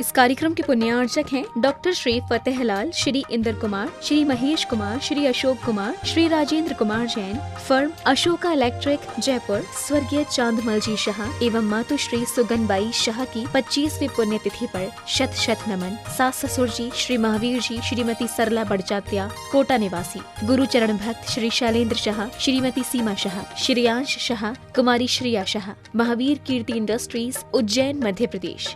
इस कार्यक्रम के पुण्यार्चक हैं doctor Shri Fatehlal, Shri Indra Kumar, Shri Mahesh Kumar, Shri Ashok Kumar, Shri Rajendra Kumar Jain, firm Ashoka electric Jaipur, स्वर्गीय चांदमल जी शाह एवं मातुश्री सुगनबाई शाह की 25वीं पुण्यतिथि पर शत शत नमन। सास ससुर जी श्री महावीर जी, श्रीमती सरला बड़जात्या कोटा निवासी, गुरुचरण भक्त श्री शैलेंद्र शाह, श्रीमती सीमा शाह, श्रेयांश शाह, कुमारी श्रेया शाह, महावीर कीर्ति इंडस्ट्रीज उज्जैन मध्य प्रदेश।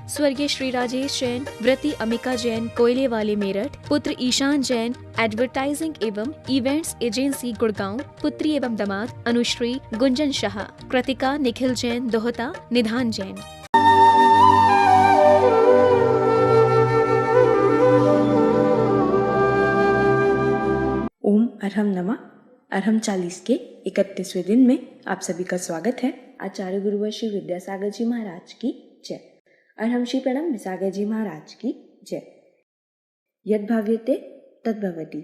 स्वर्गीय श्री राजेश जैन, व्रती अमिका जैन कोयले वाले मेरठ, पुत्र ईशान जैन एडवर्टाइजिंग एवं इवेंट्स एजेंसी गुड़गांव, पुत्री एवं दामाद अनुश्री गुंजन शाह, कृतिका निखिल जैन दोहता, निधान जैन। ओम अरहम नमः। अरहम 40 के 31वें दिन में आप सभी का स्वागत है। आचार्य गुरुवर श्री विद्यासागर जी महाराज की जय। अरहम श्री प्रणम विसागर जी महाराज की जय। यद भाव्यते तद भवति।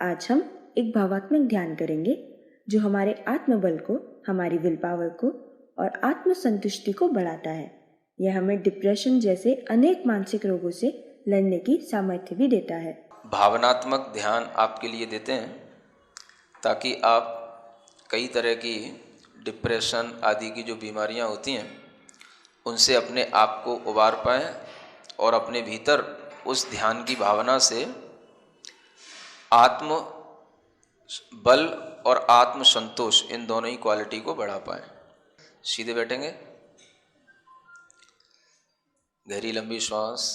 आज हम एक भावात्मक ध्यान करेंगे जो हमारे आत्मबल को, हमारी विल पावर को और आत्मसंतुष्टि को बढ़ाता है। यह हमें डिप्रेशन जैसे अनेक मानसिक रोगों से लड़ने की सामर्थ्य भी देता है। भावनात्मक ध्यान आपके लिए देते हैं ताकि आप कई तरह की डिप्रेशन आदि की जो बीमारियां होती हैं उनसे अपने आप को उबार पाएं और अपने भीतर उस ध्यान की भावना से आत्म बल और आत्म संतोष इन दोनों ही क्वालिटी को बढ़ा पाएं। सीधे बैठेंगे, गहरी लंबी श्वास,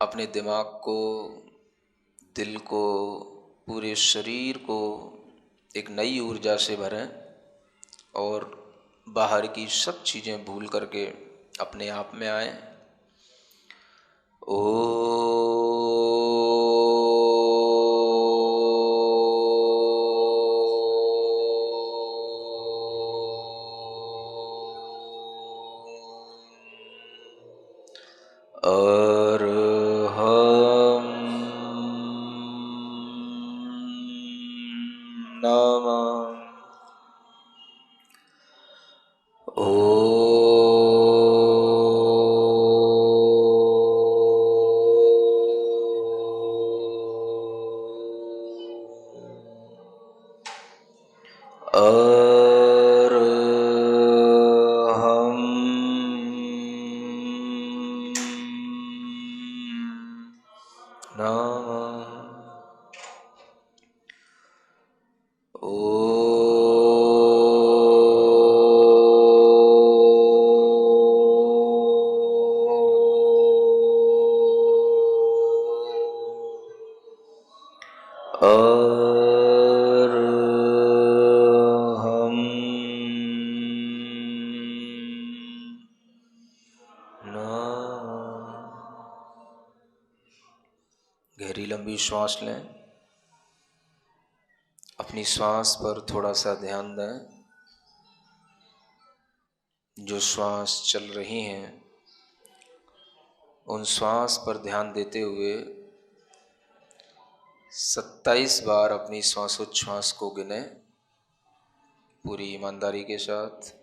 अपने दिमाग को, दिल को, पूरे शरीर को एक नई ऊर्जा से भरें और बाहर की सब चीज़ें भूल करके अपने आप में आएं। गहरी लंबी श्वास लें, अपनी श्वास पर थोड़ा सा ध्यान दें। जो श्वास चल रही हैं उन श्वास पर ध्यान देते हुए 27 बार अपनी श्वासोच्छ्वास को गिने पूरी ईमानदारी के साथ।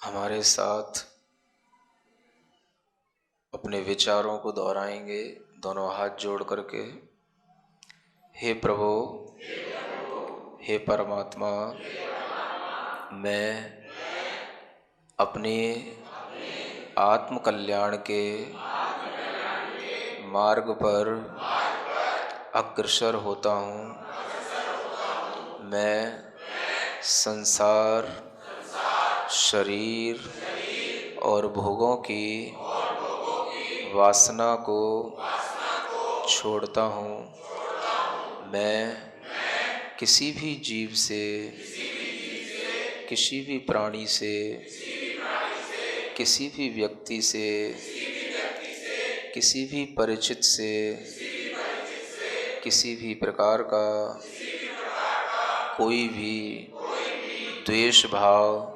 हमारे साथ अपने विचारों को दोहराएंगे दोनों हाथ जोड़ करके। हे प्रभु, हे परमात्मा, मैं अपने आत्म कल्याण के मार्ग पर अग्रसर होता हूँ। मैं संसार, शरीर और भोगों की वासना को छोड़ता हूँ। मैं किसी भी जीव से, किसी भी प्राणी से, किसी भी व्यक्ति से, किसी भी परिचित से, किसी भी प्रकार का कोई भी द्वेष भाव,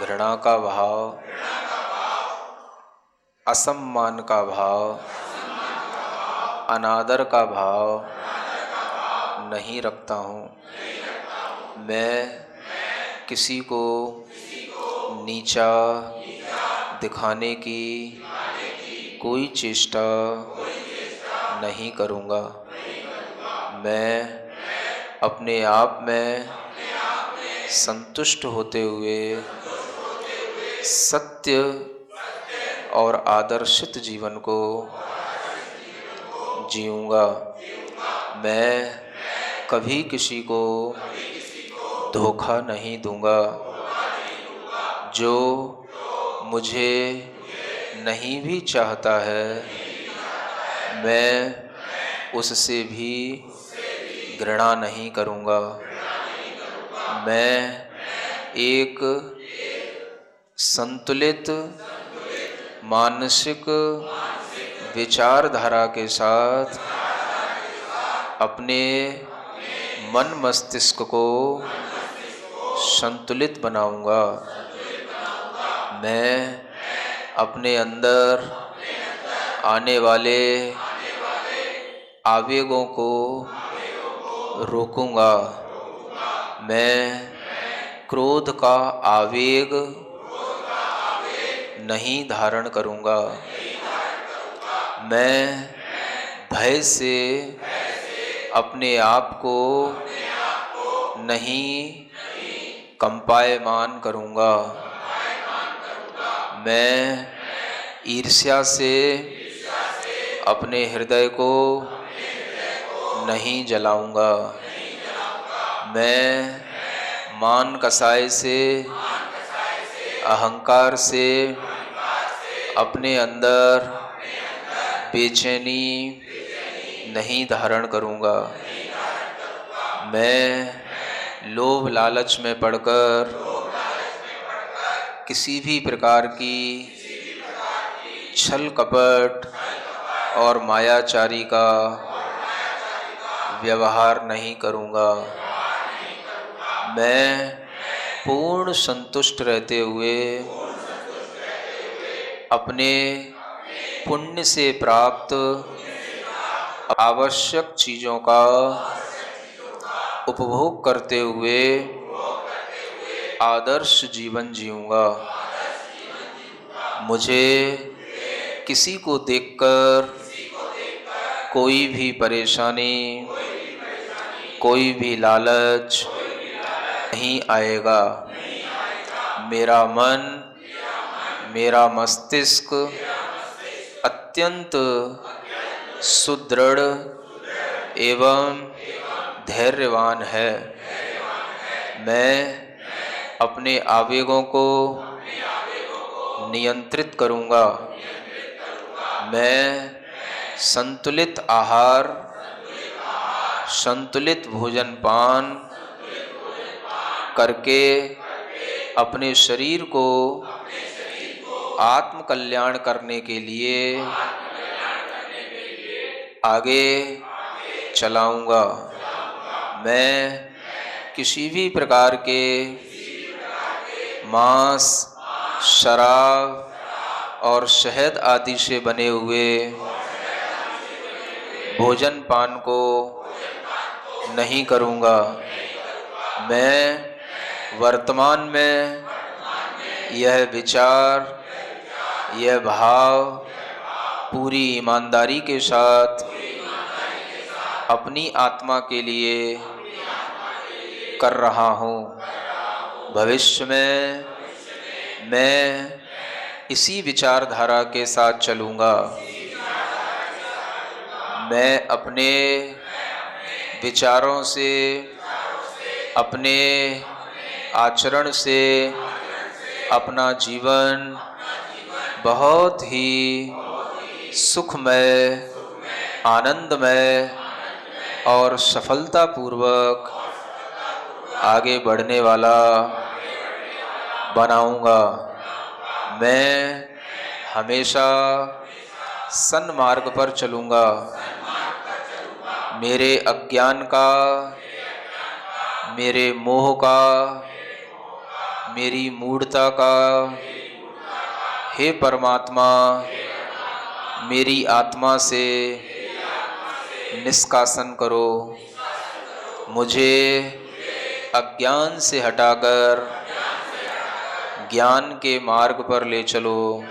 घृणा का भाव, असम्मान का भाव, अनादर का भाव नहीं रखता हूँ। मैं किसी को नीचा दिखाने की कोई चेष्टा नहीं करूँगा। मैं अपने आप में संतुष्ट होते हुए सत्य और आदर्शित जीवन को जीऊँगा। मैं कभी किसी को धोखा नहीं दूँगा। जो मुझे नहीं भी चाहता है, मैं उससे भी घृणा नहीं करूँगा। मैं एक संतुलित मानसिक विचारधारा के साथ अपने मन मस्तिष्क को संतुलित बनाऊंगा। मैं अपने अंदर आने वाले आवेगों को रोकूंगा। मैं क्रोध का आवेग नहीं धारण करूंगा। मैं भय से अपने आप को नहीं कंपायमान करूंगा। मैं ईर्ष्या से अपने हृदय को नहीं जलाऊंगा। मैं मान कसाई से, अहंकार से अपने अंदर बेचैनी नहीं धारण करूंगा। मैं लोभ लालच में पड़कर किसी भी प्रकार की छल कपट और मायाचारी का व्यवहार नहीं करूंगा। मैं पूर्ण संतुष्ट रहते हुए अपने पुण्य से प्राप्त आवश्यक चीज़ों का उपभोग करते हुए आदर्श जीवन जीऊँगा। मुझे किसी को देखकर कोई भी परेशानी, कोई भी लालच नहीं आएगा। मेरा मन, मेरा मस्तिष्क अत्यंत सुदृढ़ एवं धैर्यवान है। मैं अपने आवेगों को नियंत्रित करूंगा। मैं संतुलित आहार, संतुलित भोजन पान करके अपने शरीर को आत्म कल्याण करने के लिए आगे चलाऊंगा। मैं किसी भी प्रकार के मांस, शराब और शहद आदि से बने हुए भोजन पान को नहीं करूंगा। मैं वर्तमान में यह विचार, यह भाव पूरी ईमानदारी के साथ अपनी आत्मा के लिए कर रहा हूँ। भविष्य में मैं इसी विचारधारा के साथ चलूँगा। मैं अपने विचारों से, अपने आचरण से अपना जीवन बहुत ही सुखमय, आनंदमय और सफलतापूर्वक आगे बढ़ने वाला बनाऊंगा। मैं हमेशा सन्मार्ग पर चलूँगा। मेरे अज्ञान का, मेरे मोह का, मेरी मूढ़ता का हे परमात्मा मेरी आत्मा से निष्कासन करो। मुझे अज्ञान से हटाकर ज्ञान के मार्ग पर ले चलो।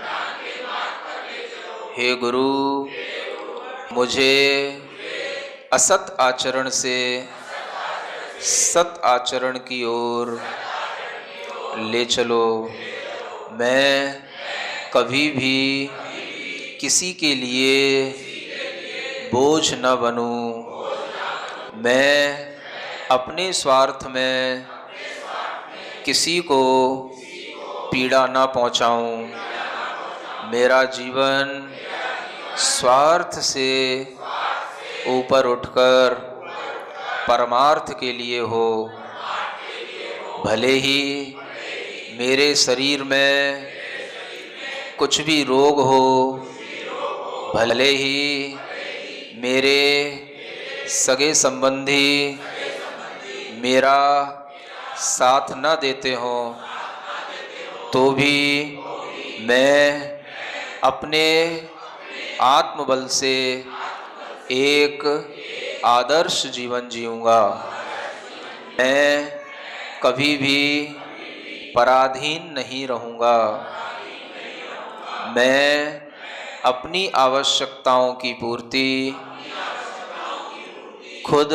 हे गुरु, मुझे असत आचरण से सत आचरण की ओर ले चलो। मैं कभी भी किसी के लिए बोझ न बनूं। मैं अपने स्वार्थ में किसी को पीड़ा न पहुंचाऊं। मेरा जीवन स्वार्थ से ऊपर उठकर परमार्थ के लिए हो। भले ही मेरे शरीर में कुछ भी रोग हो, भले ही मेरे सगे संबंधी मेरा साथ न देते हों, तो भी मैं अपने आत्मबल से एक आदर्श जीवन जीऊँगा। मैं कभी भी पराधीन नहीं रहूँगा। मैं अपनी आवश्यकताओं की पूर्ति खुद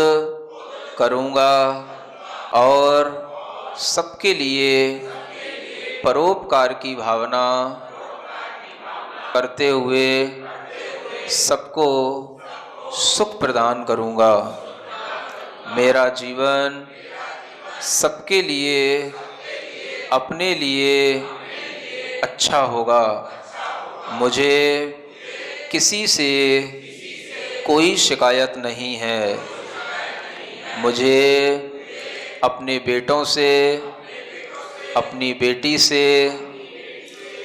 करूँगा और सबके लिए परोपकार की भावना करते हुए सबको सुख प्रदान करूँगा। मेरा जीवन सबके लिए, अपने लिए अच्छा होगा। मुझे किसी से कोई शिकायत नहीं है। मुझे अपने बेटों से, अपनी बेटी से,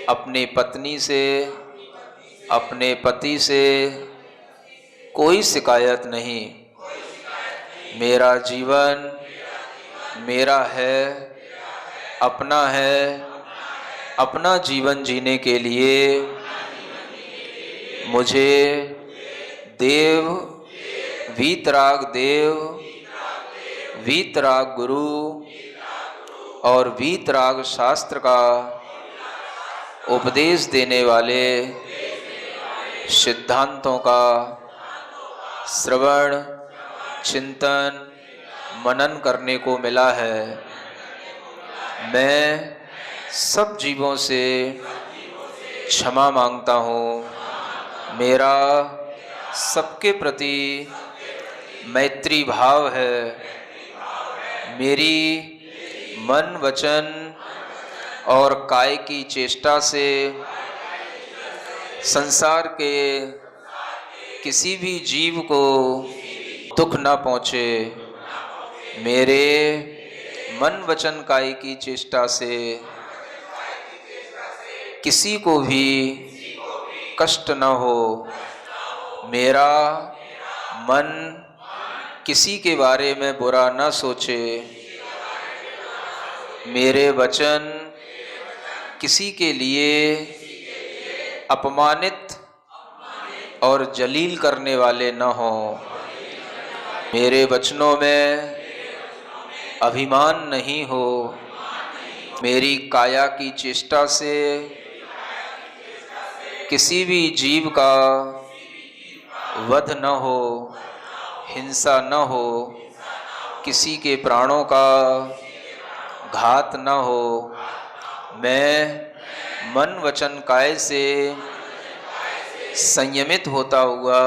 अपने पत्नी से, अपने पति से कोई शिकायत नहीं। मेरा जीवन मेरा है, अपना है। अपना जीवन जीने के लिए मुझे देव, वीतराग देव, वीतराग गुरु और वीतराग शास्त्र का उपदेश देने वाले सिद्धांतों का श्रवण, चिंतन, मनन करने को मिला है। मैं सब जीवों से क्षमा मांगता हूँ। मेरा सबके प्रति मैत्री भाव है। मेरी मन, वचन और काय की चेष्टा से संसार के किसी भी जीव को दुख न पहुँचे। मेरे मन, वचन, काय की चेष्टा से किसी को भी कष्ट न हो। मेरा मन किसी के बारे में बुरा न सोचे। मेरे वचन किसी के लिए अपमानित और जलील करने वाले न हों। मेरे वचनों में अभिमान नहीं हो। मेरी काया की चेष्टा से किसी भी जीव का वध न हो, हिंसा न हो, किसी के प्राणों का घात न हो। मैं मन वचन काय से संयमित होता हुआ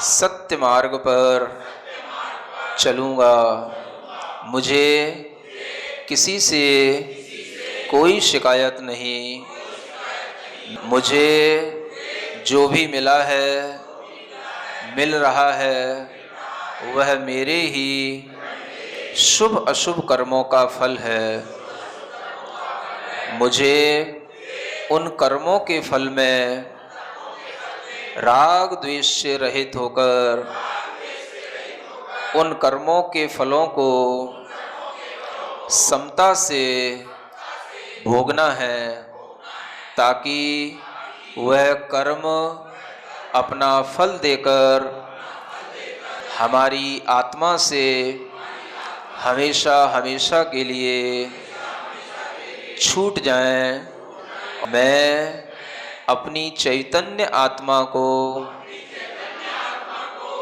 सत्य मार्ग पर चलूँगा। मुझे किसी से कोई शिकायत नहीं। मुझे जो भी मिला है, मिल रहा है, वह मेरे ही शुभ अशुभ कर्मों का फल है। मुझे उन कर्मों के फल में राग द्वेष से रहित होकर उन कर्मों के फलों को समता से भोगना है, ताकि वह कर्म अपना फल देकर हमारी आत्मा से हमेशा हमेशा के लिए छूट जाएं। मैं अपनी चैतन्य आत्मा को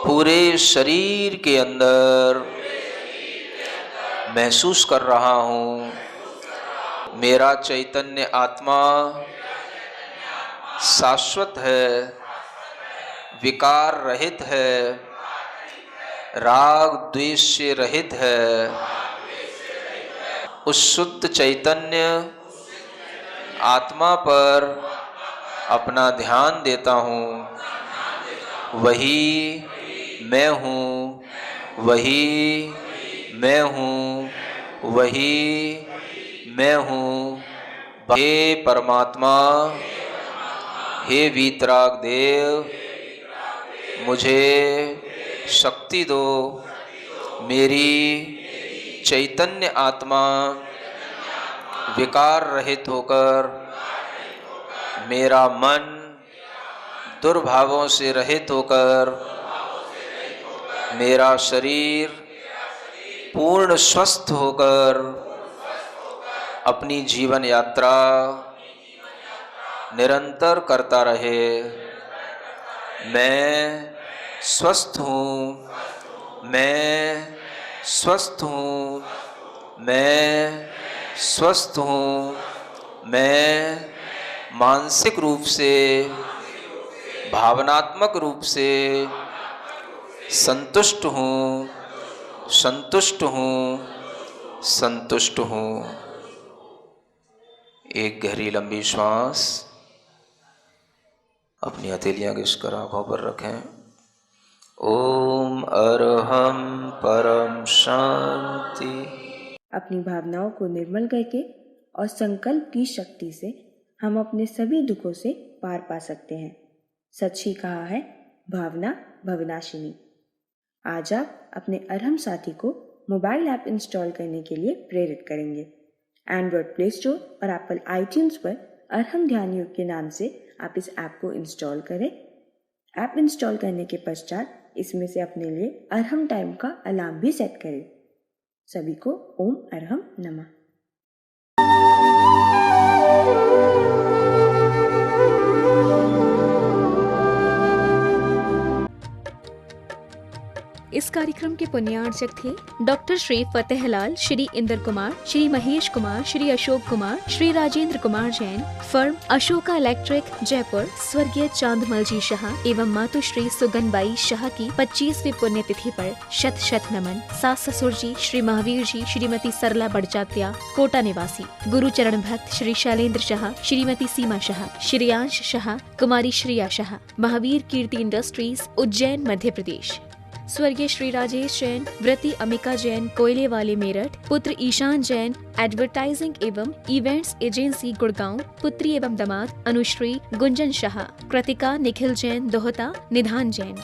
पूरे शरीर के अंदर महसूस कर रहा हूँ। मेरा चैतन्य आत्मा शाश्वत है, विकार रहित है, राग द्वेष से रहित है। उस शुद्ध चैतन्य आत्मा पर अपना ध्यान देता हूँ। वही मैं हूँ, वही मैं हूँ, वही मैं हूँ। हे परमात्मा, हे वीतराग देव, मुझे शक्ति दो। मेरी चैतन्य आत्मा विकार रहित होकर, मेरा मन दुर्भावों से रहित होकर, मेरा शरीर पूर्ण स्वस्थ होकर अपनी जीवन यात्रा निरंतर करता रहे। मैं स्वस्थ हूँ, मैं स्वस्थ हूँ, मैं स्वस्थ हूँ। मैं मानसिक रूप से, भावनात्मक रूप से संतुष्ट हूँ, संतुष्ट हूँ, संतुष्ट हूँ। एक गहरी लंबी श्वास अपनी हथेलियां घिसकर आंखों पर रखें। ओम अरहम परम शांति। अपनी भावनाओं को निर्मल करके और संकल्प की शक्ति से हम अपने सभी दुखों से पार पा सकते हैं। सच ही कहा है भावना भवनाशिनी। आज आप अपने अरहम साथी को मोबाइल ऐप इंस्टॉल करने के लिए प्रेरित करेंगे। एंड्रॉयड प्ले स्टोर और एप्पल आईट्यून्स पर अरहम ध्यान योग के नाम से आप इस ऐप को इंस्टॉल करें। ऐप इंस्टॉल करने के पश्चात इसमें से अपने लिए अरहम टाइम का अलार्म भी सेट करें। सभी को ओम अरहम नमः। इस कार्यक्रम के पुण्यार्चक थे doctor Shri Fatehlal, Shri Inder Kumar, Shri Mahesh Kumar, Shri Ashok Kumar, Shri Rajendra Kumar Jain, firm Ashoka electric Jaipur, स्वर्गीय चांदमल जी शाह एवं मातुश्री सुगनबाई शाह की 25वीं पुण्यतिथि पर शत शत नमन। सास ससुर जी श्री महावीर जी, श्रीमती सरला बड़जात्या कोटा निवासी, गुरु चरण भक्त श्री शैलेंद्र शाह, श्रीमती सीमा शाह, श्रेयांश शाह, कुमारी श्रेया शाह, महावीर कीर्ति इंडस्ट्रीज उज्जैन मध्य प्रदेश। स्वर्गीय श्री राजेश जैन, व्रती अमिका जैन कोयले वाले मेरठ, पुत्र ईशान जैन एडवर्टाइजिंग एवं इवेंट्स एजेंसी गुड़गांव, पुत्री एवं दामाद अनुश्री गुंजन शाह, कृतिका निखिल जैन दोहता, निधान जैन।